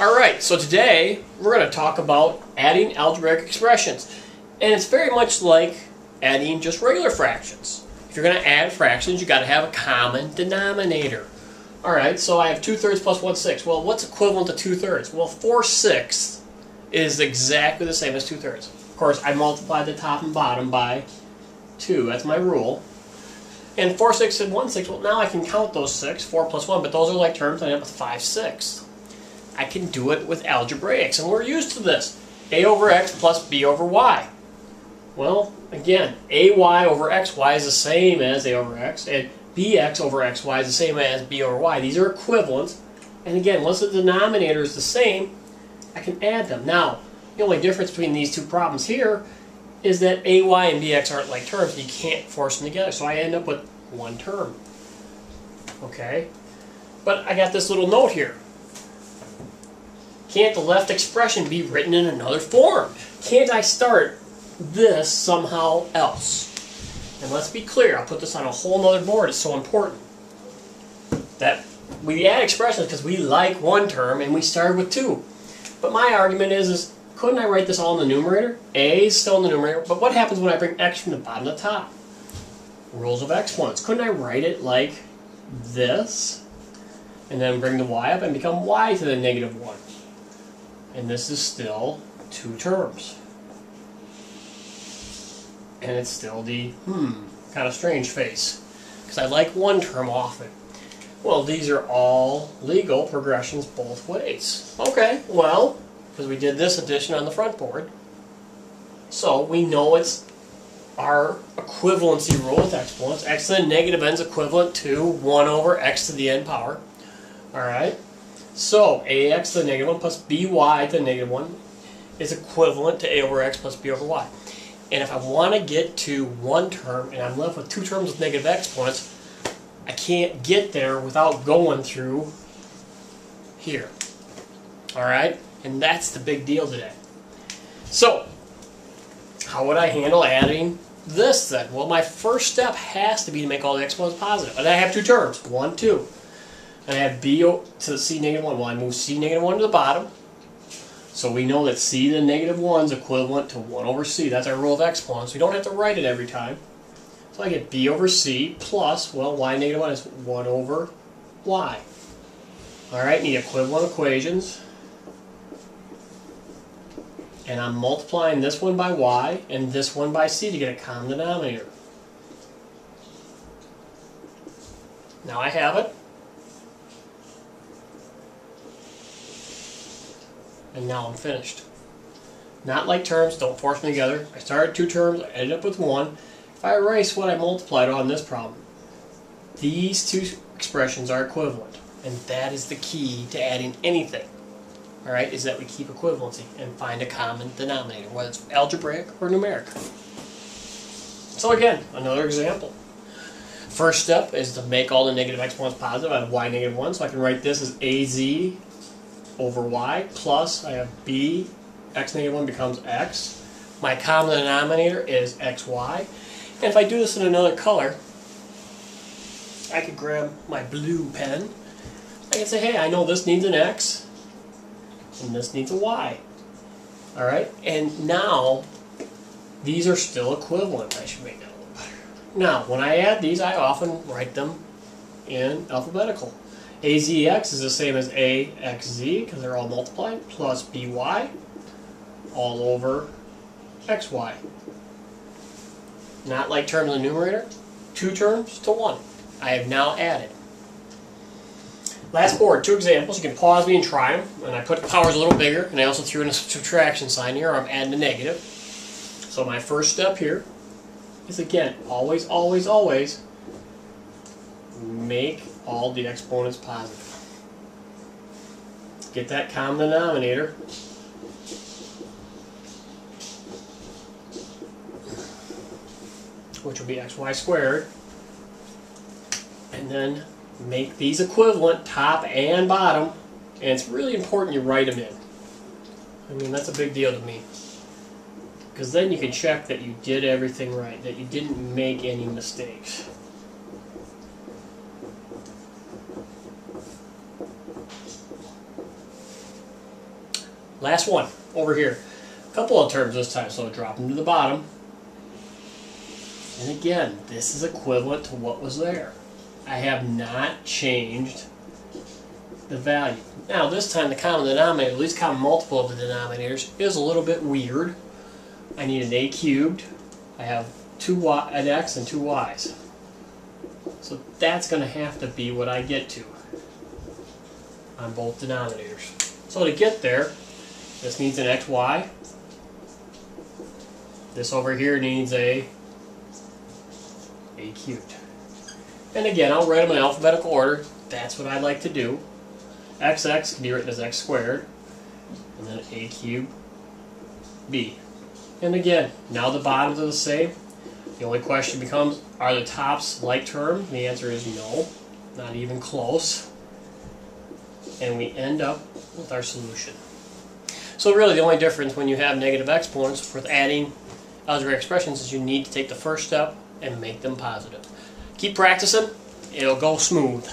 Alright, so today we're going to talk about adding algebraic expressions. And it's very much like adding just regular fractions. If you're going to add fractions, you've got to have a common denominator. Alright, so I have 2/3 plus 1/6. Well, what's equivalent to 2/3? Well, 4/6 is exactly the same as 2/3. Of course, I multiply the top and bottom by 2. That's my rule. And 4/6 and 1/6, well, now I can count those 6, 4 plus 1, but those are like terms, I end up with 5/6. I can do it with algebraics, and we're used to this. A over x plus b over y. Well, again, ay over xy is the same as a over x, and bx over xy is the same as b over y. These are equivalent, and again, once the denominator is the same, I can add them. Now, the only difference between these two problems here is that ay and bx aren't like terms, and you can't force them together, so I end up with one term. Okay? But I got this little note here. Can't the left expression be written in another form? Can't I start this somehow else? And let's be clear, I'll put this on a whole other board, it's so important. That we add expressions because we like one term and we started with two. But my argument is couldn't I write this all in the numerator? A is still in the numerator, but what happens when I bring x from the bottom to the top? Rules of exponents. Couldn't I write it like this? And then bring the y up and become y to the -1. And this is still two terms. And it's still the, kind of strange face. Because I like one term off it. Well, these are all legal progressions both ways. Okay, well, because we did this addition on the front board. So we know it's our equivalency rule with exponents. X to the negative n is equivalent to 1 over x to the n power. Alright? So, ax to the -1 plus by to the -1 is equivalent to a over x plus b over y. And if I want to get to one term, and I'm left with two terms with negative exponents, I can't get there without going through here. Alright? And that's the big deal today. So, how would I handle adding this then? Well, my first step has to be to make all the exponents positive. And I have two terms, 1, 2. And I have b to the c -1. Well, I move c -1 to the bottom. So we know that c to the -1 is equivalent to 1 over c. That's our rule of exponents. We don't have to write it every time. So I get b over c plus, well, y -1 is 1 over y. Alright, need equivalent equations. And I'm multiplying this one by y and this one by c to get a common denominator. Now I have it. And now I'm finished. Not like terms, don't force them together. I started two terms, I ended up with one. If I erase what I multiplied on this problem, these two expressions are equivalent. And that is the key to adding anything. Alright, is that we keep equivalency and find a common denominator, whether it's algebraic or numeric. So again, another example. First step is to make all the negative exponents positive. I have y -1, so I can write this as az over y plus I have b, x -1 becomes x. My common denominator is xy. And if I do this in another color, I could grab my blue pen. I can say, hey, I know this needs an x and this needs a y. Alright, and now these are still equivalent. I should make that a little better. Now, when I add these, I often write them in alphabetical. AZX is the same as AXZ because they're all multiplied, plus BY all over XY. Not like terms in the numerator, two terms to one. I have now added. Last board, two examples. You can pause me and try them. And I put the powers a little bigger, and I also threw in a subtraction sign here, or I'm adding a negative. So my first step here is, again, always, always, always make all the exponents positive. Get that common denominator. Which will be xy squared. And then make these equivalent, top and bottom. And it's really important you write them in. I mean, that's a big deal to me. Because then you can check that you did everything right, that you didn't make any mistakes. Last one, over here. A couple of terms this time, so drop them to the bottom. And again, this is equivalent to what was there. I have not changed the value. Now this time the common denominator, at least common multiple of the denominators, is a little bit weird. I need an a cubed. I have an x and two y's. So that's going to have to be what I get to on both denominators. So to get there, this needs an xy. This over here needs a cubed. And again, I'll write them in alphabetical order. That's what I like to do. Xx can be written as x squared, and then a cubed b. And again, now the bottoms are the same. The only question becomes, are the tops like terms? The answer is no, not even close. And we end up with our solution. So really the only difference when you have negative exponents with adding algebraic expressions is you need to take the first step and make them positive. Keep practicing, it'll go smooth.